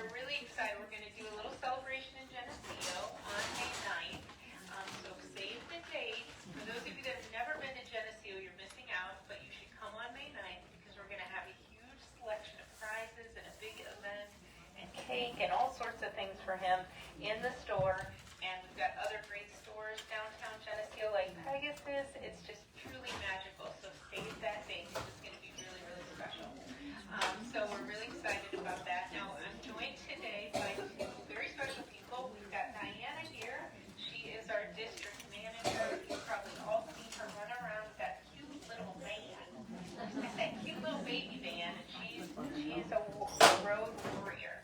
we're really excited. We're going to do a little celebration in Geneseo on May 9th. So save the date. For those of you that have never been to Geneseo, you're missing out, but you should come on May 9th because we're going to have a huge selection of prizes and a big event and cake and all sorts of things for him in the store. And we've got other great stores downtown Geneseo like Pegasus. It's just truly magical. So save that date because it's going to be really, really special. So we're really excited about that. Now, I'm joined today by two very special people. We've got Diana here. She is our district manager. You've probably all seen her run around with that cute little van. That cute little baby van. And she's a road warrior.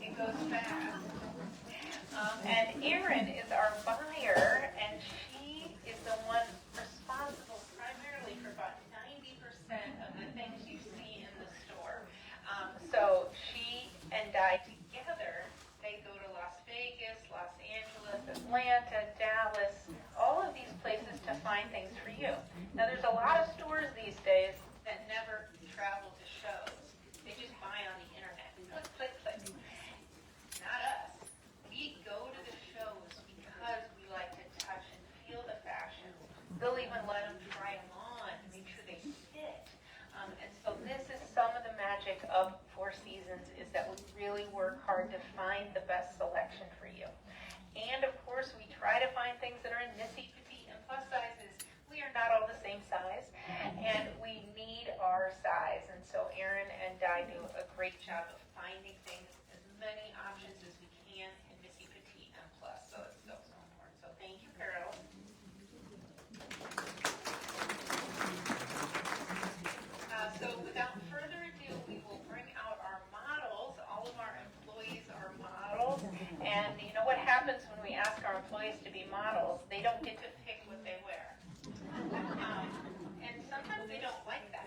It goes fast. And Erin is our buyer, and she is the one responsible primarily for about 90% of the things you see in the store. So she and I together, they go to Las Vegas, Los Angeles, Atlanta, Dallas, all of these places to find things for you. Now there's a lot of stores these days that never travel to shows. They just buy on the internet. Click, click, click. Not us. We go to the shows because we like to touch and feel the fashion. They'll even let them try them on to make sure they fit. And so this is some of the magic of Four Seasons, is that we really work hard to find the best selection for you. And of course, we try to find things that are in Missy, Petite, and plus sizes. We are not all the same size, and we need our size. And so Erin and Di do a great job of finding things, as many options as we can in Missy, Petite, and plus. So it's so, so important. So thank you, Carol. So without further ado, we will bring out our models. All of our employees are models. And you know what happens when we ask our employees to be models? They don't get to pick what they wear. And sometimes they don't like that.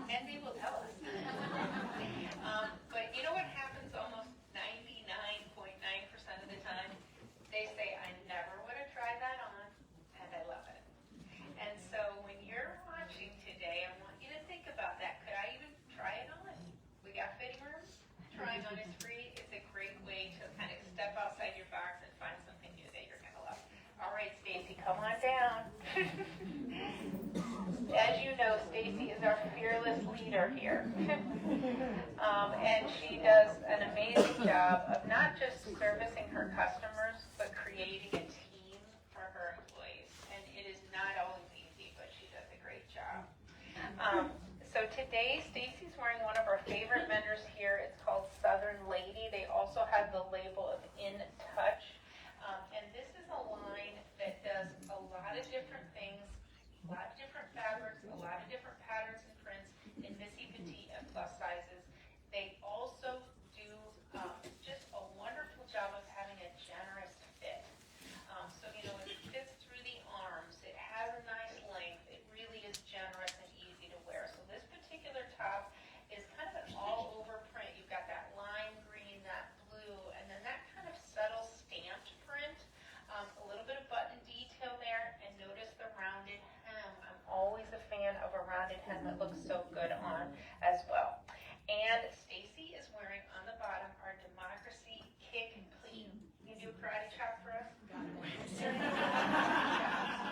And they will tell us. But you know what happens almost 99.9% of the time? They say, I never would have tried that on, and I love it. And so when you're watching today, I want you to think about that. Could I even try it on? We got fitting rooms. Trying on is free. It's a great way to kind of step outside your box and find something new that you're going to love. All right, Stacy, come on down. As you know, Stacy is our fearless leader here. And she does an amazing job of not just servicing her customers, but creating a team for her employees. And it is not always easy, but she does a great job. So today, Stacy's wearing one of our favorite vendors here. It's called Southern Lady. They also have the label of In Touch. And this is a line that does a lot of different things, a lot of different fabrics, a lot of different patterns and prints in Missy, Petite, and plus sizes. They also do just a wonderful job of having a generous fit. So, you know, it fits through the arms. It has a nice length. It really is generous and easy to wear. So this particular top is kind of an all-over print. You've got that lime green, that blue, and then that kind of subtle stamped print. A little bit of button detail there, and notice the rounded hem. I'm always a fan of a rounded hem that looks so good on as well. And Stacy is wearing on the bottom our Democracy Kick Clean. You do a karate chop for us?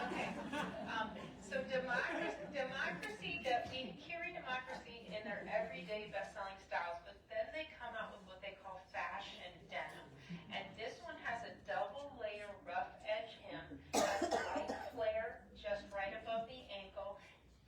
Okay. So Democracy, we carry Democracy in their everyday best-selling styles, but then they come out with what they call fashion denim. And this one has a double layer rough edge hem, has a light flare just right above the ankle.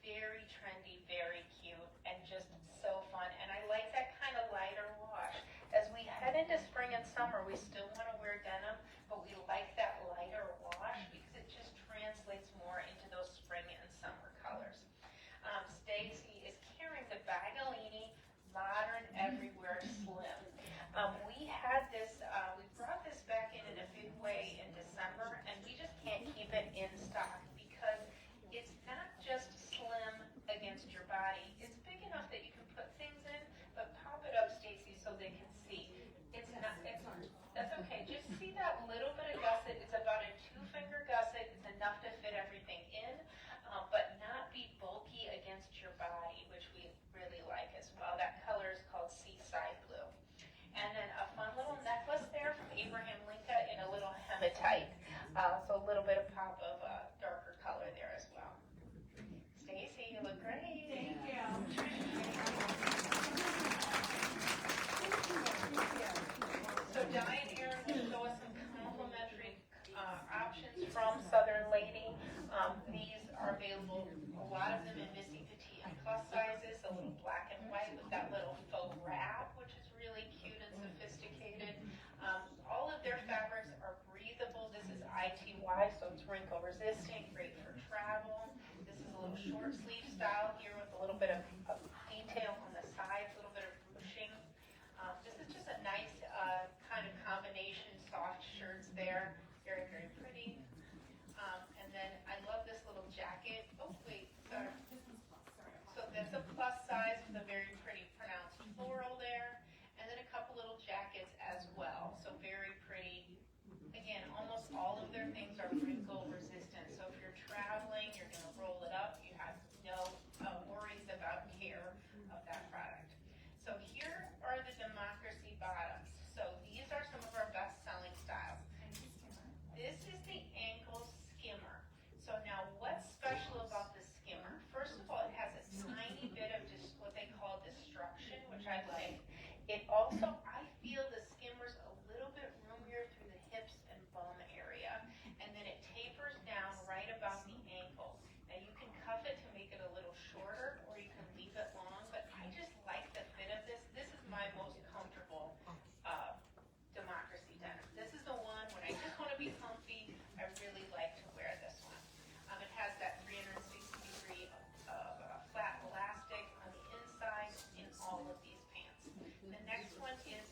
Very trendy, very cute, and just so fun. And I like that kind of lighter wash. As we head into spring and summer, we still want to wear denim, but we like that lighter wash because it just translates more into those spring and summer colors. Stacy is carrying the Bagalini Modern Everywhere Slim. We had this, we brought this back in a big way in December, and we just can't keep it in stock because it's not just slim against your body. It's big enough that you can put things in, but pop it up, Stacy, so they can see. It's not, that's okay. Just see that type. So a little bit of pop of darker color there as well. Stacy, you look great. Thank you. So Di and Aaron will show us some complimentary options from Southern Lady. These are available, a lot of them in Missy, Petite, and Plus sizes, a little black and white with that little faux wrap, which is really cute and sophisticated. All of their fabrics are breathable. This is ITY, so it's wrinkle resistant, great for travel. This is a little short sleeve style here with a little bit of detail on the sides, a little bit of ruching. This is just a nice kind of combination, soft shirts there. Very, very pretty. And then I love this little jacket. Oh, wait, sorry. So that's a plus size with a very pretty pronounced floral there. And then a couple little jackets as well. So very pretty. Again, almost all of their things are wrinkle resistant. So if you're traveling, you're going to roll it up. You have no worries about care of that product. So here are the Democracy bottoms. So these are some of our best selling styles. This is the ankle skimmer. So now what's special about the skimmer? First of all, it has a tiny bit of just what they call destruction, which I like. It also, I feel the skimmer's a little bit roomier through the hips and bum area. And then it tapers down right about the ankle. Now you can cuff it to make it a little shorter, or you can leave it long, but I just like the fit of this. This is my most comfortable Democracy denim. This is the one when I just want to be comfy, I really like to wear this one. It has that 360-degree flat elastic on the inside in all of these pants. The next one is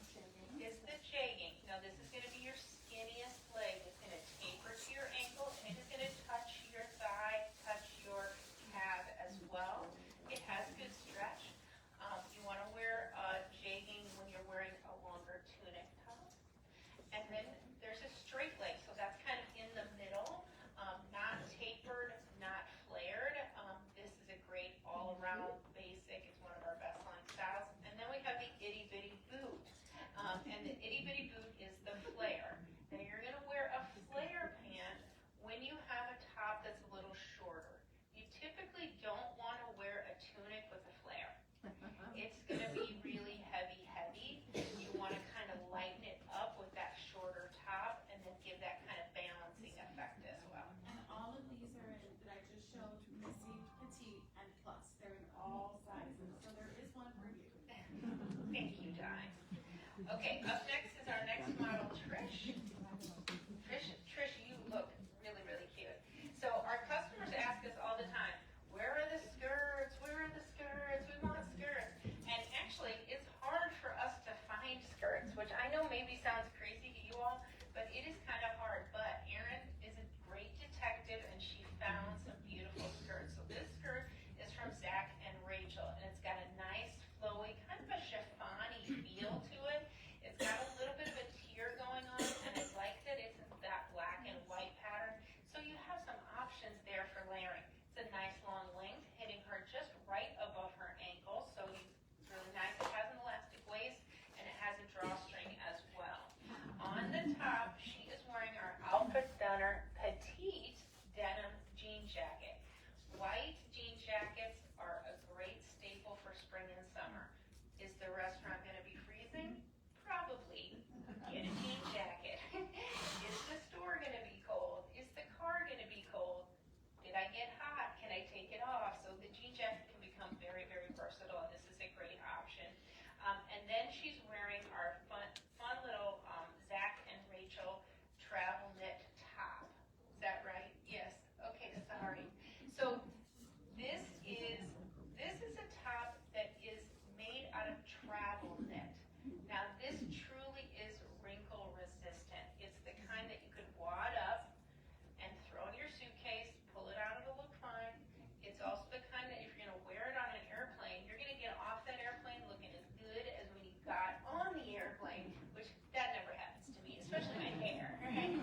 the jegging. Now this is going to be your skinniest leg. It's going to taper to your ankle, and it is going to touch your thigh, touch your calf as well. It has good stretch. You want to wear jegging when you're wearing a longer tunic top. And then there's a straight leg, so that's kind of in the middle, not tapered, not flared. This is a great all-around basic. It's one of our best-selling styles. And then we have the itty-bitty boot. And the itty-bitty boot is the flare. Now you're going to wear a flare pant when you have a top that's a little shorter. You typically don't want to wear a tunic with a flare. It's going to be really heavy. You want to kind of lighten it up with that shorter top and then give that kind of balancing effect as well. And all of these are in, that I just showed, Missy, Petite, and Plus. They're in all sizes, so there is one for you. Thank you, Di. Okay, up next is our next model, Trish. Trish, you look really, really cute. So our customers ask us all the time, where are the skirts? Where are the skirts? We want skirts. And actually, it's hard for us to find skirts, which I know maybe sounds crazy to you all, but it is kind of hard. But Erin is a great detective, and she found some beautiful skirts. So this skirt is from Zach and Rachel, and it's got a nice, flowy, kind of a chiffon-y feel to it. It's got a little bit of a tear going on, and I like that it's that black and white pattern. So you have some options there for layering. It's a nice long length, hitting her just right above her ankle, so it's really nice. It has an elastic waist, and it has a drawstring as well. On the top, she is wearing our Alpha Stunner Petite denim jean jacket. White jean jackets are a great staple for spring and summer. Is the restaurant going to be freezing? Probably. Get a jean jacket. Is the store going to be cold? Is the car going to be cold? Did I get hot? Can I take it off? So the jean jacket can become very, very versatile, and this is a great option. And then she's wearing our fun little Zach and Rachel travel knit top. Is that right? Yes. Okay, sorry. So this is a top that is made out of travel knit. Now this truly is wrinkle resistant. It's the kind that you could wad up and throw in your suitcase, pull it out, it'll look fine. It's also the kind that if you're going to wear it on an airplane, you're going to get off that airplane looking as good as when you got on the airplane, which that never happens to me, especially my hair. Right?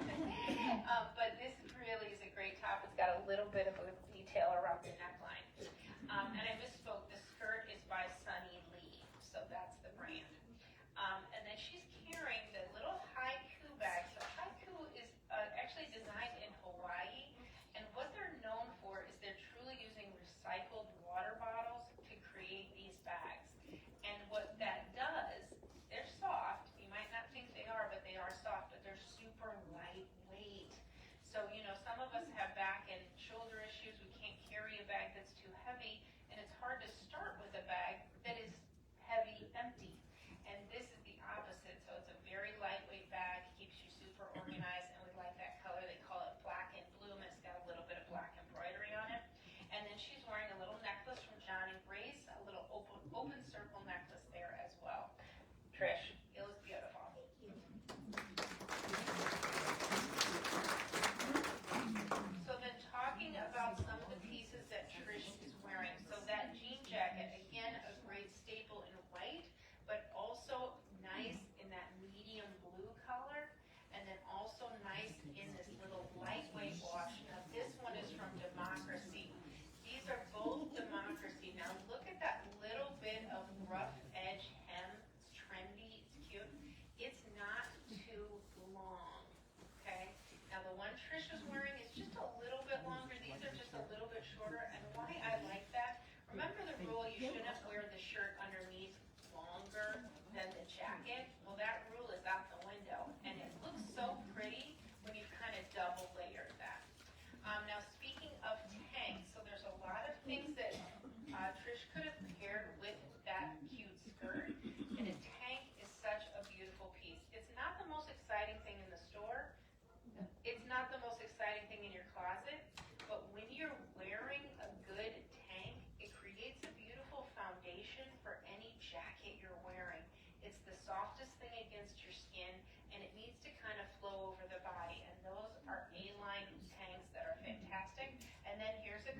But this really is a great top. It's got a little bit of a detail around the neckline. And I misspoke, the skirt is by Sunny Lee, so that's the brand. And then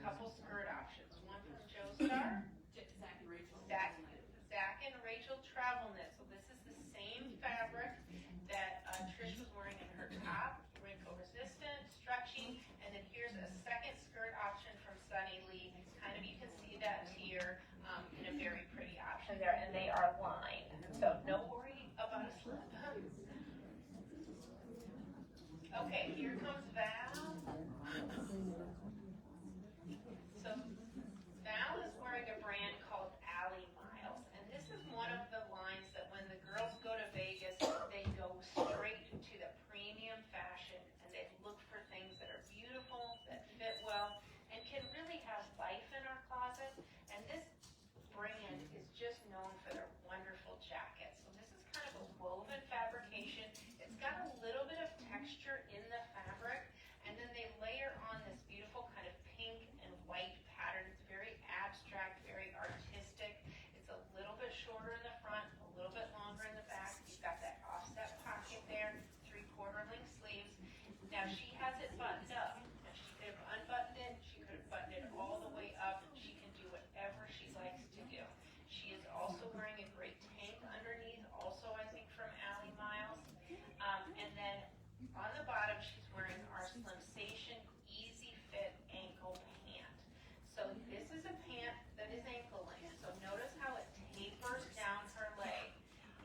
couple skirt options. One from Joe Star. Zach and Rachel. Zach and Rachel Travel Knit. So this is the same fabric that Trish was wearing in her top, wrinkle resistant, stretchy, and then here's a second skirt option from Sunny Lee. Kind of, you can see that here in a very pretty option there, and they are lined, so no worry about a slip. Okay, here comes Val. So Val is wearing a brand called Alley Miles, and this is one of the lines that when the girls go to Vegas, they go straight to the premium fashion, and they look for things that are beautiful, that fit well, and can really have life in our closet. And this brand is just known for their wonderful jackets. So this is kind of a woven fabrication. It's got a little bit of texture in the fabric, and then they layer on this beautiful kind of pink and white pattern. It's very abstract, very artistic. It's a little bit shorter in the front, a little bit longer in the back. You've got that offset pocket there, 3/4 length sleeves. Now she has it buttoned up. Now she could have unbuttoned it, she could have buttoned it all the way up. She can do whatever she likes to do. She is also wearing a great tank underneath, also I think from Alley Miles. And then on the bottom, she's wearing our Slimsation Easy Fit ankle pant. So this is a pant that is ankle length. So notice how it tapers down her leg.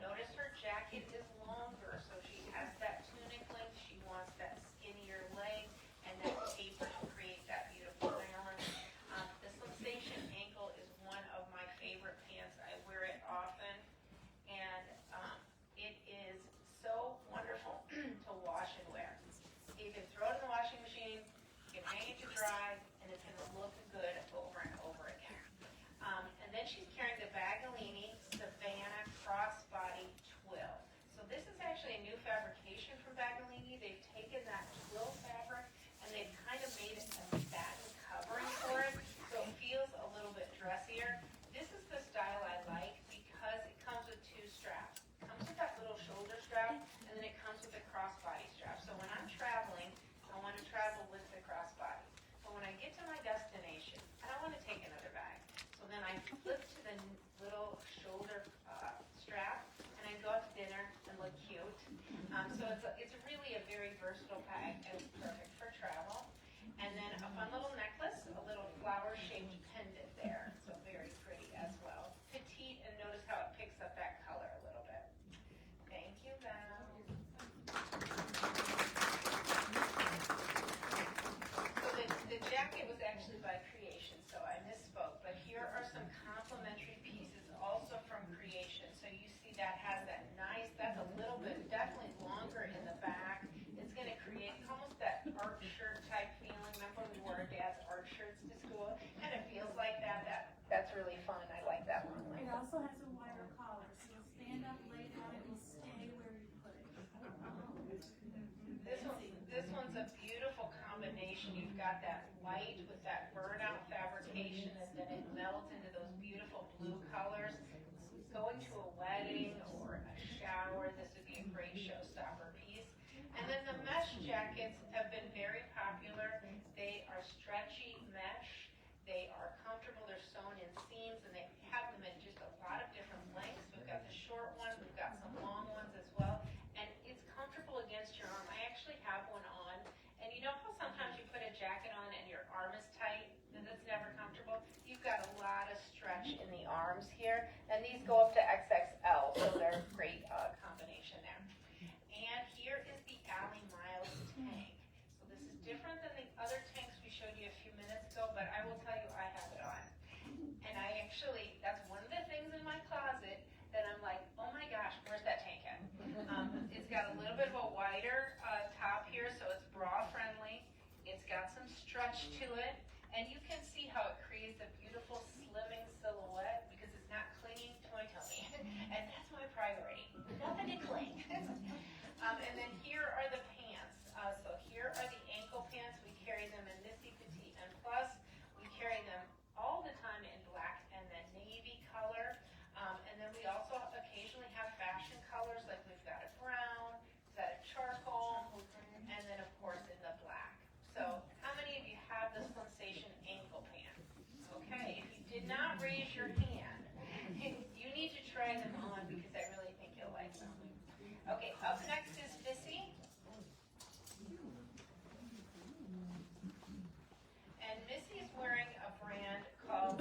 Notice her jacket is longer, so she has that tunic length. She wants that skinnier leg and that taper to create that beautiful balance. The Slimsation ankle is one of my favorite pants. I wear it often, and it is so wonderful to wash and wear. You can throw it in the washing machine, you can hang it to dry, and it's going to look good over and over again. And then she's carrying the Bagalini Savannah Crossbody Twill. So this is actually a new fabrication from Bagalini. They've taken that twill fabric and they've kind of made it a satin covering for it, so it feels a little bit dressier. This is the style I like because it comes with two straps. It comes with that little shoulder strap, and then it comes with a crossbody strap. So when I'm traveling, I want to travel with the crossbody. But when I get to my destination, I don't want to take another bag. So then I flip to the little shoulder strap, and I go out to dinner and look cute. So it's really a very versatile bag, and it's perfect for travel. And then a fun little necklace, a little flower-shaped pendant there. So very pretty as well. Petite, and notice how it picks up that color a little bit. Thank you, Val. So the jacket was actually by Creation, so I misspoke. But here are some complementary pieces also from Creation. So you see that has that nice, that's a little bit, definitely longer in the back. It's going to create almost that art shirt type feeling. Remember we wore our dad's art shirts to school? Kind of feels like that. That's really fun. I like that one. It also has a wider collar, so you'll stand up, lay down, it will stay where you put it. This one's a beautiful combination. You've got that white with that burnout fabrication, and then it melts into those beautiful blue colors. Going to a wedding or a shower, this would be a great showstopper piece. And then the mesh jackets have been very popular. They are stretchy mesh. They are comfortable. They're sewn in seams, and they have them in just a lot of different lengths. We've got the short ones. We've got some long ones as well. And it's comfortable against your arm. I actually have one on. And you know how sometimes you put a jacket on and your arm is tight, and it's never comfortable? You've got a lot of stretch in the arms here. And these go up to XXL, so they're a great combination there. And here is the Alley Miles tank. So this is different than the other tanks we showed you a few minutes ago, but I will tell you I have it on. And I actually, that's one of the things in my closet that I'm like, oh my gosh, where's that tank at? It's got a little bit of a wider top here, so it's bra friendly. It's got some stretch to it, and you can see how it creates a beautiful slimming silhouette because it's not clinging to my tummy. And that's my priority. Nothing to cling. And then here are the pants. So here are the ankle pants. We carry them in Missy, Petite, and Plus. We carry them all the time in black and then navy. did not raise your hand. You need to try them on because I really think you'll like them. Okay, up next is Missy. And Missy is wearing a brand called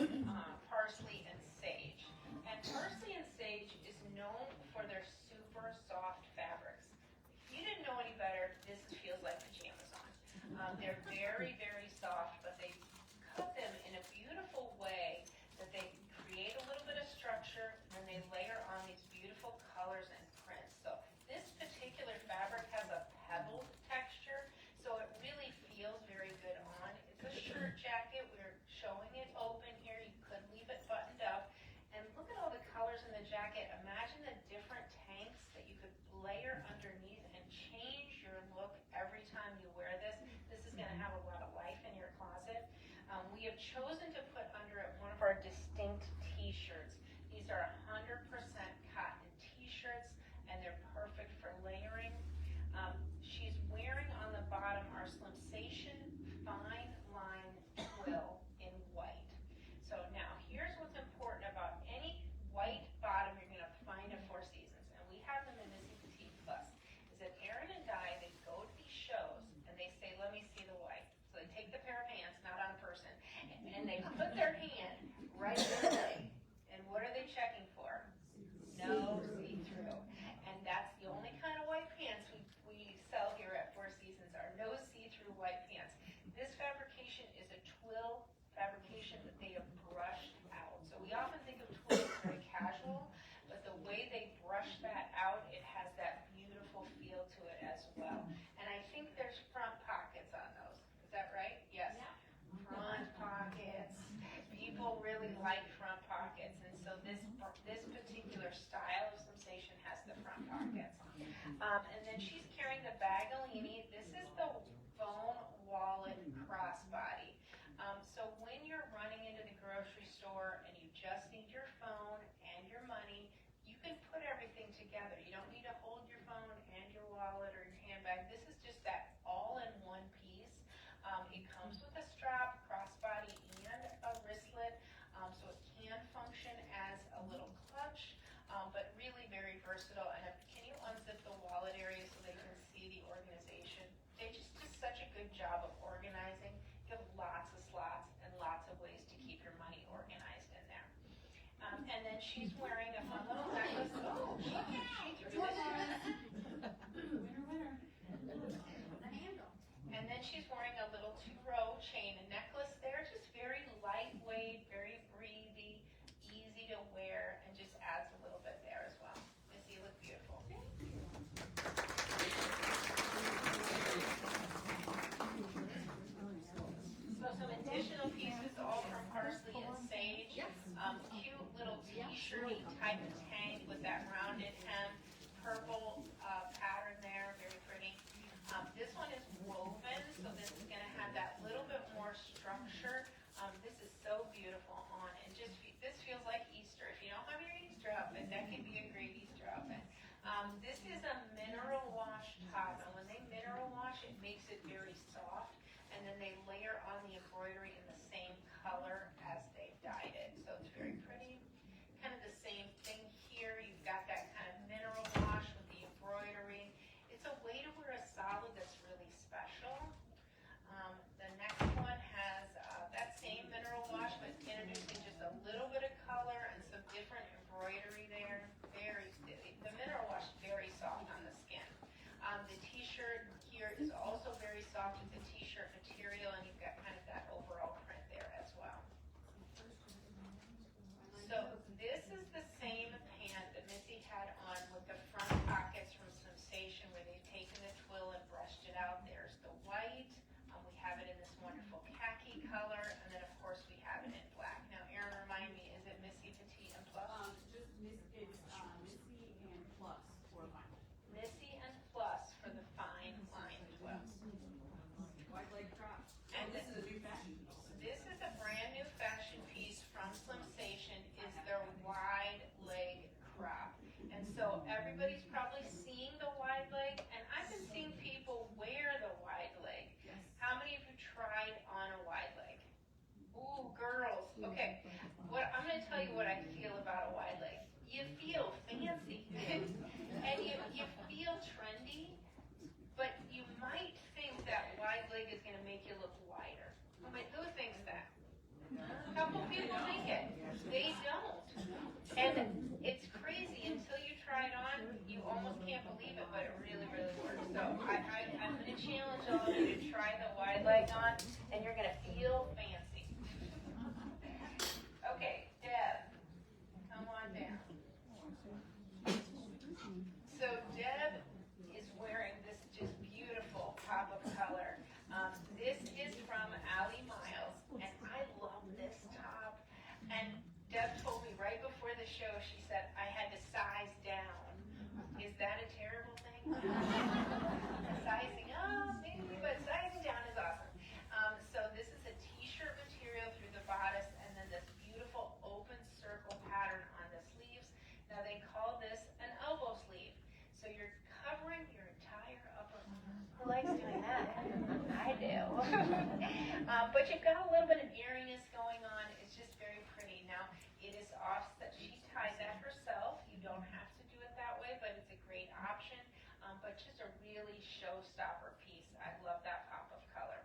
Parsley and Sage. And Parsley and Sage is known for their super soft fabrics. If you didn't know any better, this feels like pajamas on. They're very, very soft, but they cut them in a beautiful way that they create a little bit of structure and they layer on these beautiful colors and prints. So this particular fabric has a pebbled texture, so it really feels very good on. It's a shirt jacket. We're showing it open here. You could leave it buttoned up. And look at all the colors in the jacket. Imagine the different tanks that you could layer underneath and change your look every time you wear this. This is going to have a lot of life in your closet. We have chosen to put under it one of our distinct t-shirts. These are 100% cotton t-shirts, and they're perfect for layering. She's wearing on the bottom our Slimsation Fine Line Twill in white. So now, here's what's important about any white bottom you're going to find at Four Seasons, and we have them in Missy Petite Plus, is that Erin and Di, they go to these shows, and they say, let me see the white. So they take the pair of pants, not on person, and they put their hand right in the leg. And what are they checking for? No see-through. And that's the only kind of white pants we sell here at Four Seasons are no see-through white pants. This fabrication is a twill fabrication that they have brushed out. So we often think of twill as very casual, but the way they brush that out, it has that beautiful feel to it as well. And I think there's front pockets on those. Is that right? Yes. Yeah. Front pockets. People really like front pockets, and so this particular style of Sensation has the front pockets. And then she's carrying the Bagalini. This is the bone wallet crossbody. So when you're running into the grocery store and you just need your phone and your money, you can put everything together. You don't need to hold your phone and your wallet or your handbag. This is just that all-in-one piece. It comes with a strap, crossbody, and a wristlet, so it can function as a little clutch, but really very versatile. And can you unzip the wallet area so they can see the organization? They just do such a good job of organizing. You have lots of slots and lots of ways to keep your money organized in there. And then she's wearing a fun little necklace. Oh, she threw this in. Winner. The handle. And then she's wearing a little 2-row chain and necklace there, just very lightweight, very breathy, easy to wear, and just adds a little bit there as well. Missy, you look beautiful. Thank you. So some additional pieces, all from Parsley and Sage. Cute little t-shirty type of tank with that rounded hem, purple pattern there, very pretty. This one is woven, so this is going to have that little bit more structure. This is so beautiful on, and this feels like Easter. If you don't have your Easter outfit, that could be a great Easter outfit. This is a mineral wash top, and when they mineral wash, it makes it very soft, and then they layer on the embroidery in the same color as they've dyed it. So it's very pretty. Kind of the same thing here. You've got that kind of mineral wash with the embroidery. It's a way to wear a solid that's really special. The next one has that same mineral wash, but introducing just a little bit of color and some different embroidery there. The mineral wash is very soft on the skin. The t-shirt here is also very soft. It's a t-shirt material, and you've got kind of that overall print there as well. So this is the same pant that Missy had on with the front pockets from Sensation, where they've taken the twill and brushed it out. There's the white. We have it in this wonderful khaki color, and then of course we have it in black. Now, Erin, remind me, is it Missy Petite and Plus? Just Missy and Plus for fine. Missy and Plus for the fine line 12. Wide leg drop. And this is a new fashion piece. This is a brand new fashion piece from Slimsation. Is their wide leg crop. And so everybody's probably seeing the wide leg, and I've been seeing people wear the wide leg. Yes. How many of you tried on a wide leg? Ooh, girls. Okay. What And you feel trendy, but you might think that wide leg is going to make you look wider. But who thinks that? A couple people think it. They don't. And it's crazy until you try it on, you almost can't believe it, but it really, really works. So I'm going to challenge all of you to try the wide leg on, and you're going to feel fancy. Okay, Deb, come on down. So Deb is wearing this just beautiful pop of color. This is from Allie Miles, and I love this top. And Deb told me right before the show, she said, I had to size down. Is that a terrible thing? Sizing up, maybe, but sizing down is awesome. So this is a t-shirt material through the bodice, and then this beautiful open circle pattern on the sleeves. Now they call this an elbow sleeve. So you're covering your entire upper. Who likes doing that? I do. But you've got a little bit of eeriness going on. It's just very pretty. Now, it is offset. She ties that herself. You don't have to do it that way, but it's a great option. But just a really showstopper piece. I love that pop of color.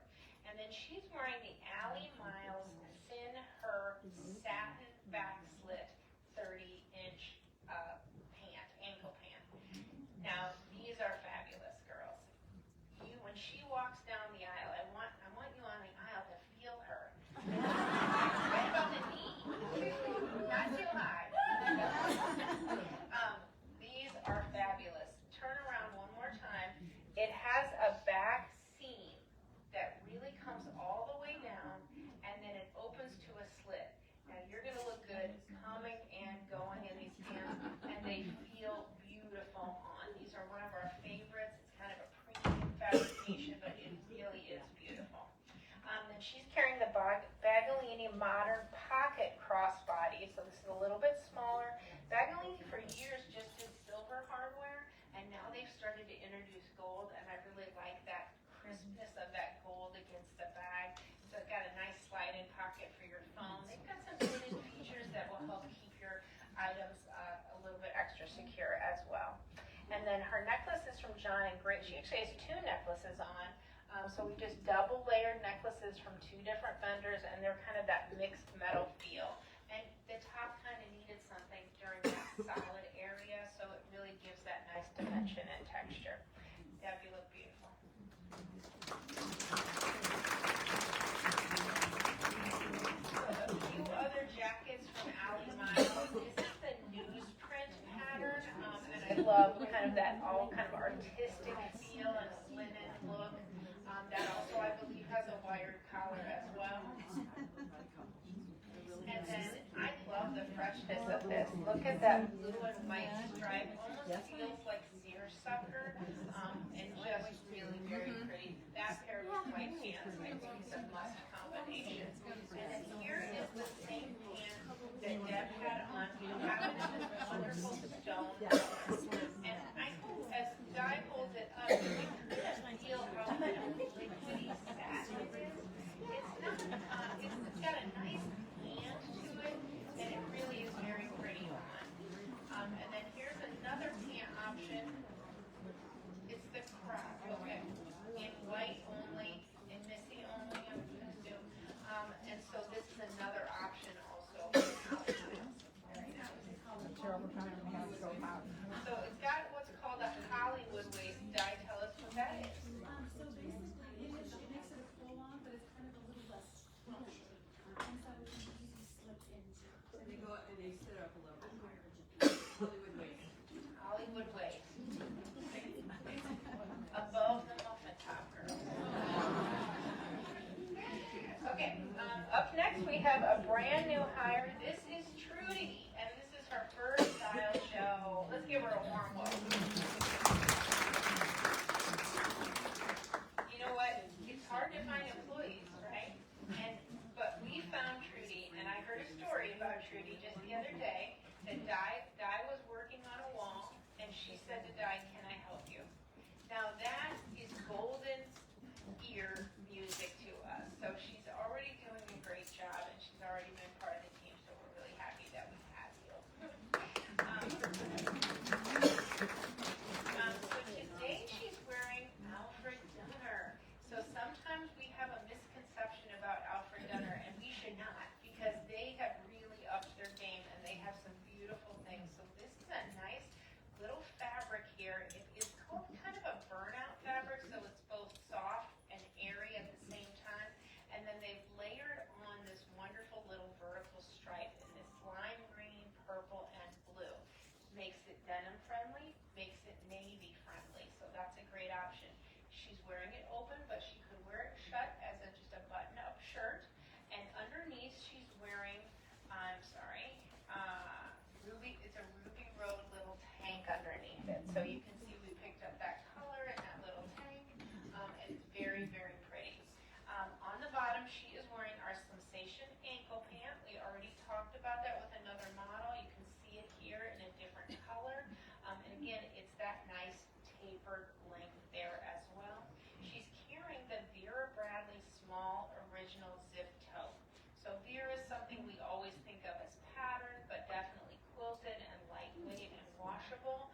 And then she's wearing the Allie Miles Thin Her Satin Back Slit 30-inch pant, ankle pant. Now, these are fabulous, girls. When she walks down the aisle, I want you on the aisle to feel her. Right about the knee. Not too high. These are fabulous. Turn around one more time. It has a back seam that really comes all the way down, and then it opens to a slit. Now you're going to look good coming and going in these pants, and they feel beautiful on. These are one of our favorites. It's kind of a premium fabrication, but it really is beautiful. Then she's carrying the Bagalini Modern Pocket Crossbody, so this is a little bit smaller. Bagalini for years just did silver hardware, and now they've started to introduce gold, and I really like that crispness of that gold against the bag. So it's got a nice slide-in pocket for your phone. They've got some hidden features that will help keep your items a little bit extra secure as well. And then her necklace is from John and Great. She actually has two necklaces on. So we just double layered necklaces from two different vendors, and they're kind of that mixed metal feel. And the top kind of needed something during that solid area, so it really gives that nice dimension and texture. Deb, you look beautiful. A few other jackets from Allie Miles. This is the newsprint pattern, and I love kind of that all kind of artistic feel and linen look. That also, I believe, has a wired collar as well. And then I love the freshness of this. Look at that blue and white stripe. Almost feels like seersucker, and just really very pretty. That pair with white pants, I think, is a must combination. And then here is the same pant that Deb had on. You have this wonderful stone. And I hope as Di holds it up, you can feel how kind of liquidy satin it is. It's got a nice hand to it, and it really is very pretty on. And then here's another pant option. It's the crop, okay, in white only, in Missy only, I'm going to assume. And so this is another option also. Very nice. So it's got what's called a Hollywood waist. Di, tell us what that is. So basically, it makes it a full on, but it's kind of a little less structured. And so it's an easy slip into. And they go and they sit up a little bit higher. Hollywood waist. Hollywood waist. Above the muffin top, girl. Okay, up next we have a brand new hire. This is Trudy, and this is her first style show. Let's give her a warm welcome. You know what? It's hard to find employees, right? But we found Trudy, and I heard a story about Trudy just the other day that Di was working on a wall, and she said to Di, "Can I help you?" Now that is golden ear music to us. So she's already doing a great job, and she's already been part of the team. So we're really happy that we have you. So you can see we picked up that color in that little tank, and it's very, very pretty. On the bottom, she is wearing our Sensation ankle pant. We already talked about that with another model. You can see it here in a different color. And again, it's that nice tapered length there as well. She's carrying the Vera Bradley Small Original Zip Toe. So Vera is something we always think of as patterned, but definitely quilted and lightweight and washable.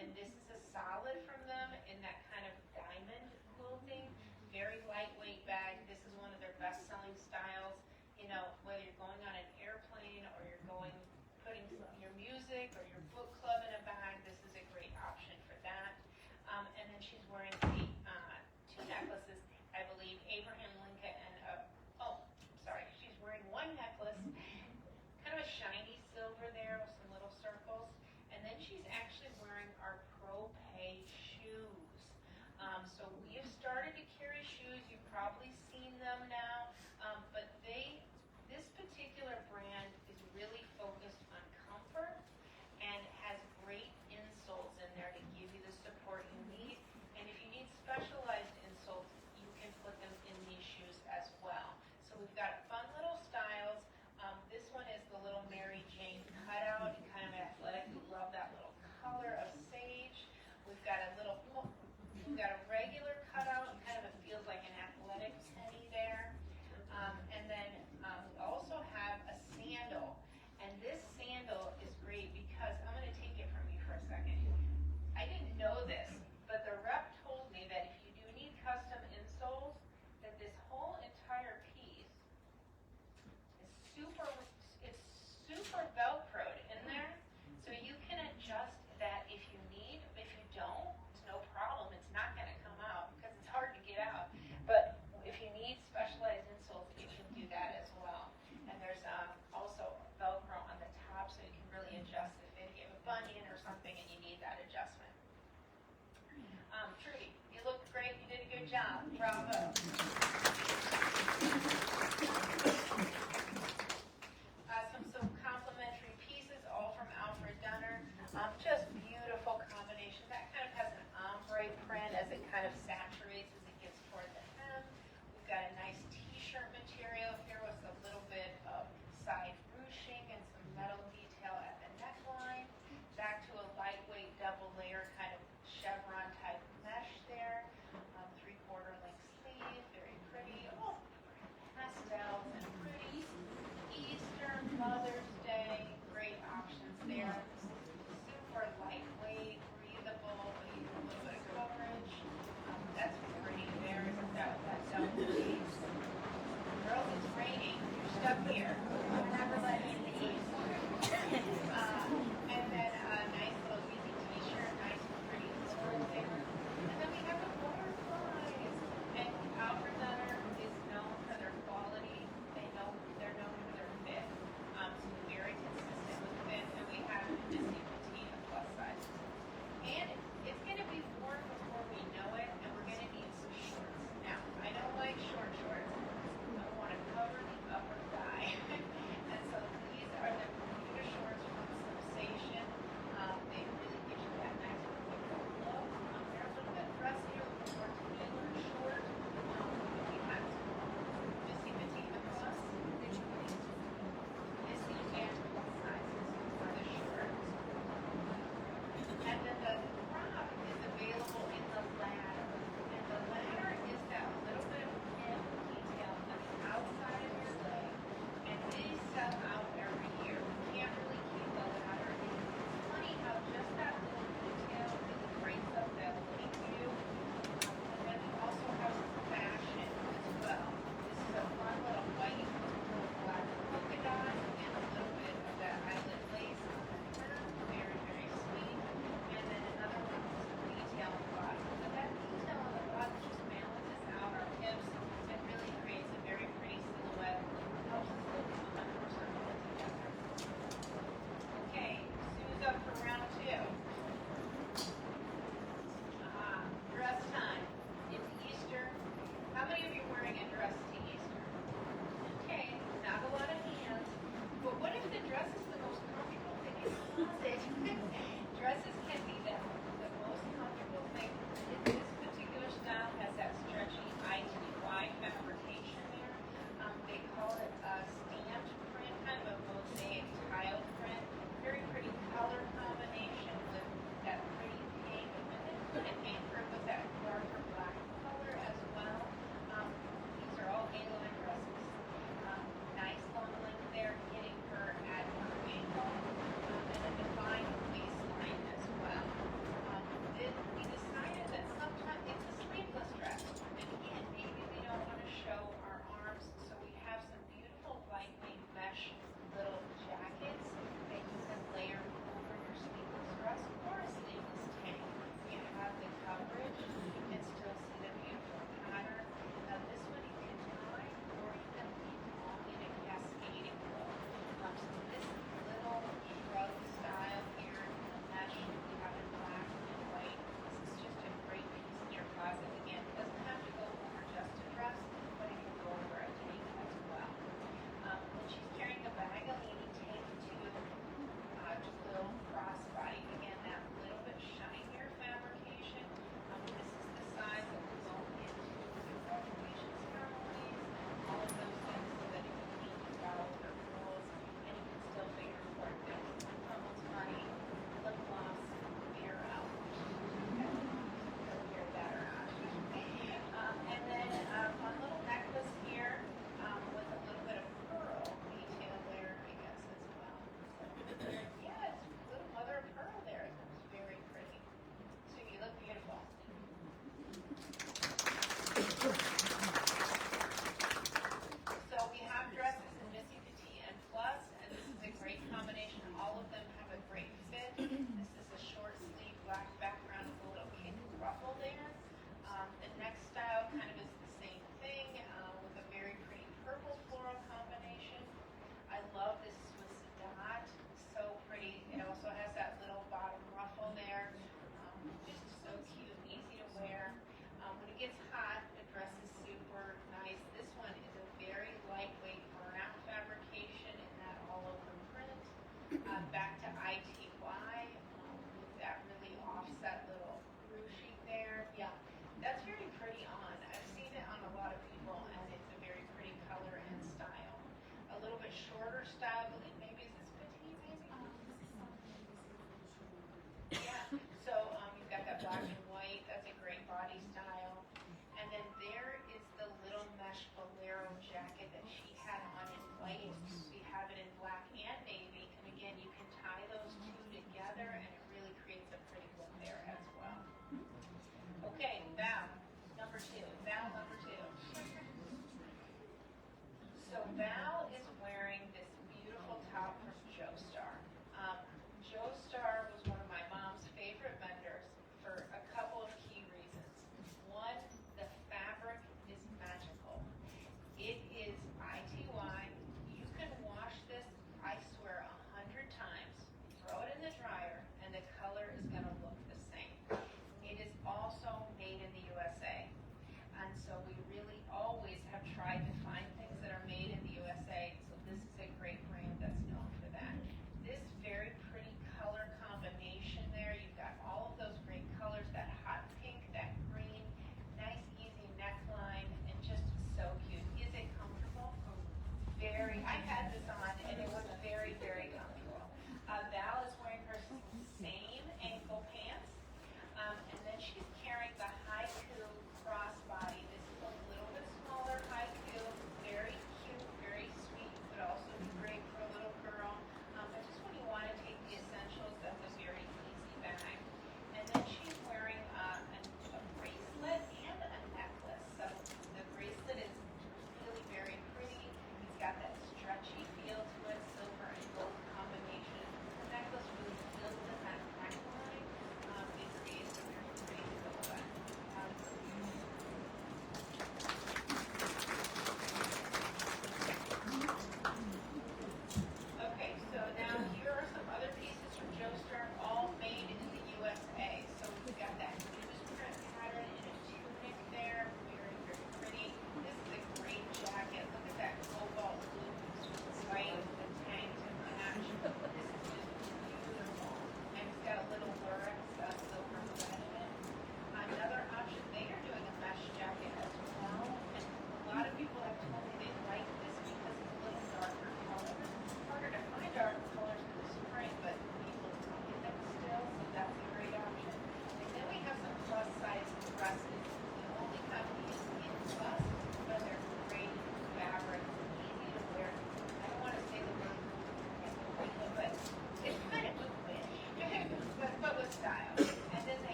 And this is a solid from them in that kind of diamond quilting. Very lightweight bag. This is one of their best-selling styles. You know, whether you're going on an airplane or you're putting your music or your book club in a bag, this is a great option for that. And then she's wearing two necklaces, I believe, Abraham Lincoln and, she's wearing one necklace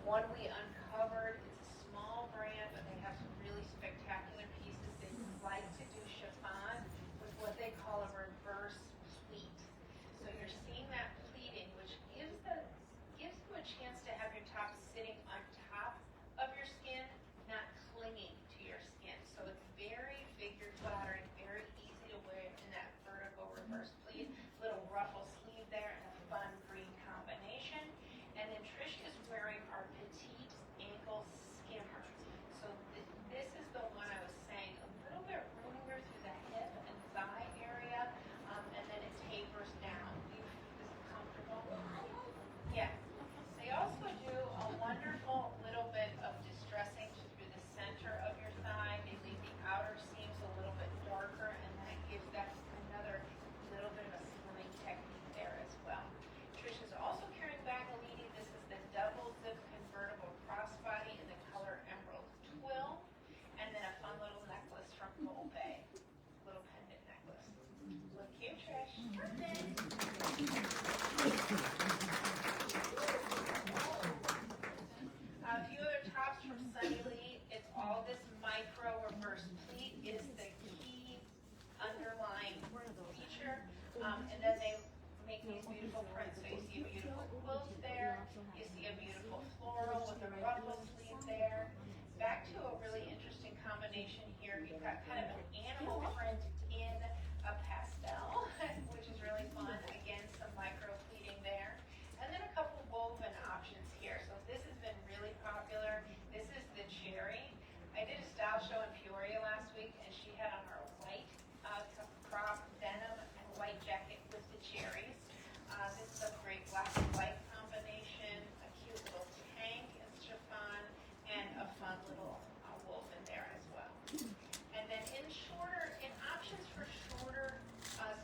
One we uncovered, it's a small brand, but they have some really spectacular pieces. They like to do chiffon with what they call a reverse pleat. So you're seeing that pleating, which gives you a chance to have your top sitting on top of your skin, not clinging to your skin. So it's very figure flattering, very easy to wear in that vertical reverse pleat. Little ruffle sleeve there and a fun green combination. And then Trish is wearing our Petite ankle skimmer. So this is the one I was saying, a little bit roomier through the hip and thigh area, and then it tapers down. Is it comfortable? Yeah. They also do a wonderful little bit of distressing through the center of your thigh. They leave the outer seams a little bit darker, and that gives that another little bit of a slimming technique there as well. Trish is also carrying Bagalini. This is the double zip convertible crossbody in the color Emerald Twill, and then a fun little necklace from Gold Bay, little pendant necklace. Look cute, Trish. A few other tops from Sunny Lee. It's all this micro reverse pleat is the key underlying feature. And then they make these beautiful prints. So you see a beautiful quilt there. You see a beautiful floral with a ruffle sleeve there. Back to a really interesting combination here. You've got kind of an animal print in a pastel, which is really fun. Again, some micro pleating there. And then a couple woven options here. So this has been really popular. This is the cherry. I did a style show in Peoria last week, and she had on her white crop denim and white jacket with the cherries. This is a great black and white combination, a cute little tank in chiffon, and a fun little woven there as well. And then in options for shorter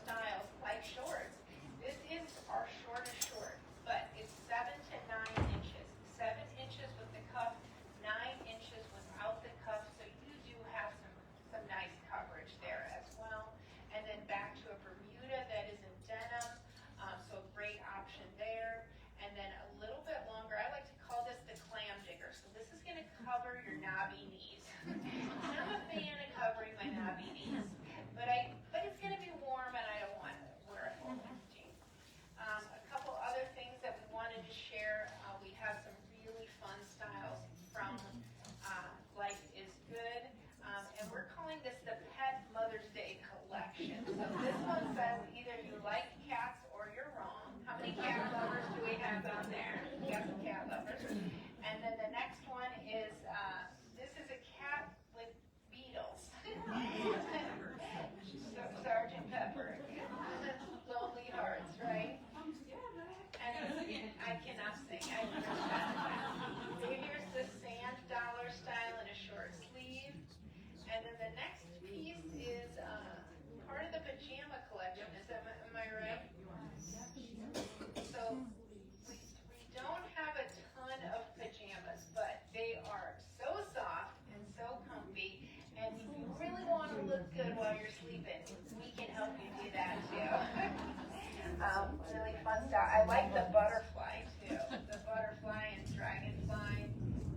styles, like shorts, this is our shortest short, but it's 7 to 9 inches. 7 inches with the cuff, 9 inches without the cuff, so you do have some nice coverage there as well. And then back to a Bermuda that is in denim, so a great option there. And then a little bit longer, I like to call this the clam digger. So this is going to cover your knobby knees. I'm a fan of covering my knobby knees, but it's going to be warm and I don't want to wear a full length jeans. A couple other things that we wanted to share. We have some really fun styles from Life is Good, and we're calling this the Pet Mother's Day Collection. So this one says either you like cats or you're wrong. How many cat lovers do we have out there? We got some cat lovers. And then the next one is, this is a cat with beetles. Sergeant Pepper. Lonely Hearts, right? And I cannot sing. Here's the sand dollar style in a short sleeve. And then the next piece is part of the pajama collection. Am I right? So we don't have a ton of pajamas, but they are so soft and so comfy. And if you really want to look good while you're sleeping, we can help you do that too. Really fun style. I like the butterfly too. The butterfly and dragonfly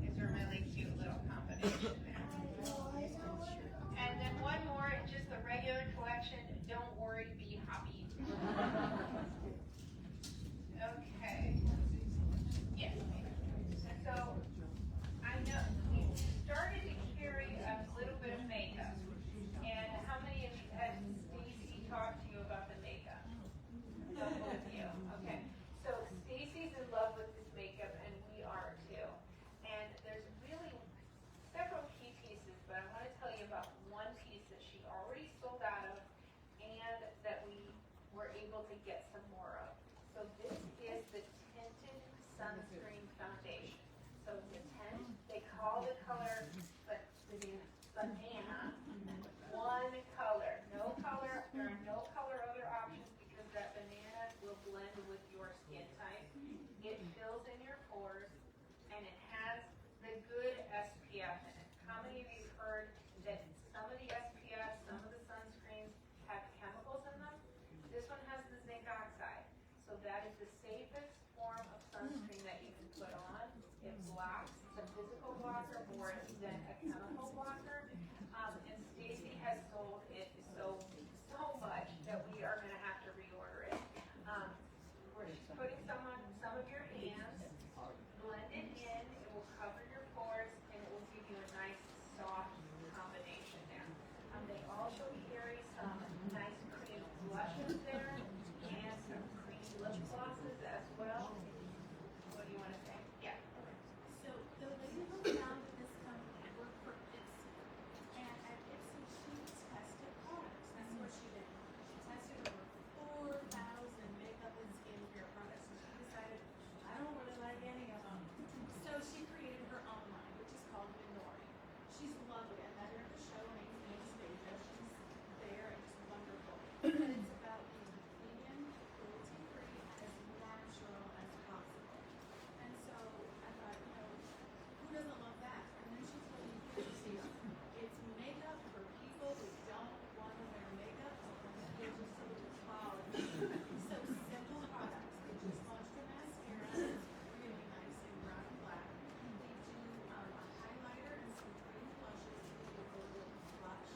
is a really cute little combination there. And then one more, just the regular collection. Don't worry, be happy. Okay. Yes. So I know we started to carry a little bit of makeup. And how many of you had Stacy talk to you about the makeup? Couple of you. Okay. So Stacy's in love with this makeup, and we are too. And there's really several key pieces, but I want to tell you about one piece that she already sold out of, and that we were able to get some more of. So this is the tinted sunscreen foundation. So the tint, they call the color banana. One color. No color. There are no color other options because that banana will blend with your skin type. It fills in your pores, and it has the good SPF in it. How many of you have heard that some of the SPF, some of the sunscreens have chemicals in them? This one has the zinc oxide. So that is the safest form of sunscreen that you can put on. It blocks worse than a chemical blocker. And Stacy has sold it so much that we are going to have to reorder it. Where she's putting some of your hands, blend it in, it will cover your pores, and it will give you a nice soft combination there. They also carry some nice cream blushes there and some cream lip glosses as well. What do you want to say? Yeah. So the lady who founded this company worked for Ipsy, and at Ipsy she tested products. That's what she did. She tested over 4,000 makeup and skincare products, and she decided, I don't really like any of them. So she created her own line, which is called Minori. She's lovely. I met her at the show. Her name's Anastasia. She's there and just wonderful. And it's about being vegan, cruelty-free, as natural as possible. And so I thought, who doesn't love that? And then she told me, it's makeup for people who don't want to wear makeup. They just so polished. So simple products. They just launched a mascara. It's really nice in brown and black. They do a highlighter and some cream blushes to give you a little blush,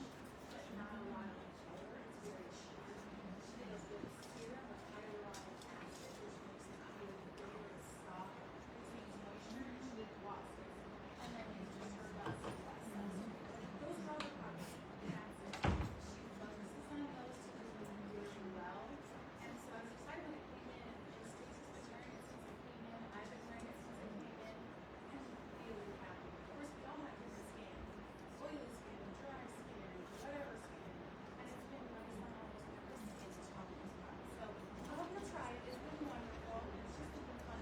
but not a lot of color. It's very sheer. She did a good serum with hyaluronic acid, which makes it feel very soft. Retains moisture and she did washes. And then it's just her best and best. Those are all the products. That's it. She focuses on those to do really well. And so I was excited when it came in, and Stacey's been wearing it since it came in. I've been wearing it since it came in. And really happy. Of course, we all have different skin. Oily skin, dry skin, whatever skin. And it's been nice on all those different skin tones as well. So I hope you'll try it. It's been wonderful. It's just been fun.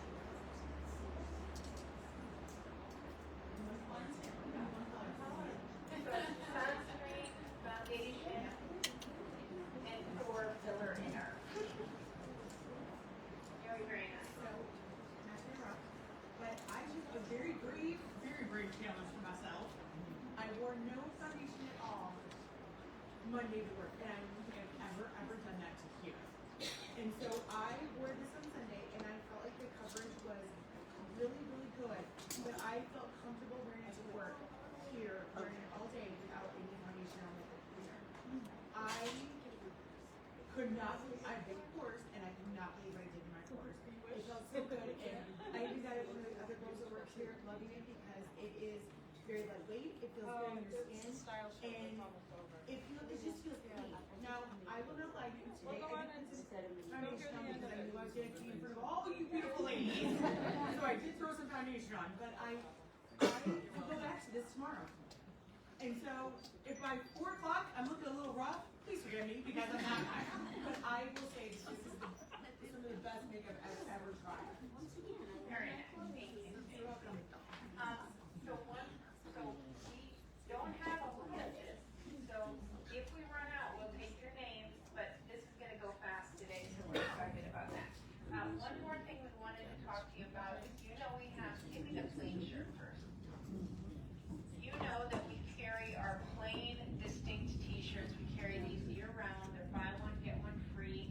One tip. We got one color. So sunscreen, foundation, and pore filler inner. Very nice. So, not very rough, but I took a very brave challenge for myself. I wore no foundation at all Monday to work, and I don't think I've ever done that to here. And so I wore this on Sunday, and I felt like the coverage was really, really good. But I felt comfortable wearing it to work here, wearing it all day without any foundation on my here. I could not believe I did pores, and I could not believe what I did in my pores. It felt so good, and I even got it one of the other girls that works here loving it because it is very lightweight. It feels good on your skin, and it just feels clean. Now I will not lie to you today. I did put some foundation on because I knew I was going to be in front of all you beautiful ladies, so I did throw some foundation on. But I will go back to this tomorrow. And so, if by 4 o'clock I'm looking a little rough, please forgive me because I'm not. But I will say this is some of the best makeup I've ever tried. Very nice. Thank you. You're welcome. So we don't have a lot of this. So if we run out, we'll take your names, but this is gonna go fast today, so we're excited about that. One more thing we wanted to talk to you about is, we have, give me the plain shirt first. You know that we carry our plain distinct t-shirts. We carry these year round. They're buy one, get one free.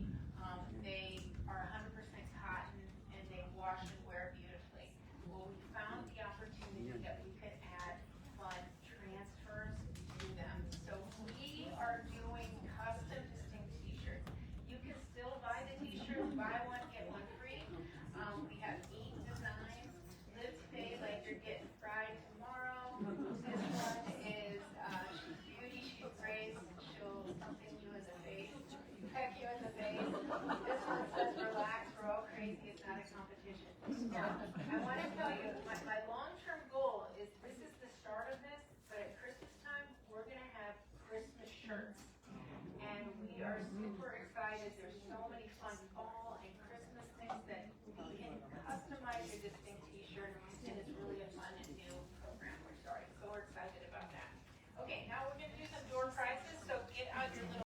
They are 100% cotton and they wash and wear beautifully. Well, we found the opportunity that we could add fun transfers to them. So we are doing custom distinct t-shirts. You can still buy the t-shirts, buy one, get one free. We have 8 designs. Live today like you're getting fried tomorrow. This one is beauty, she's praised. She'll something you in the face, peck you in the face. This one says relax, we're all crazy, it's not a competition. Now, I want to tell you, my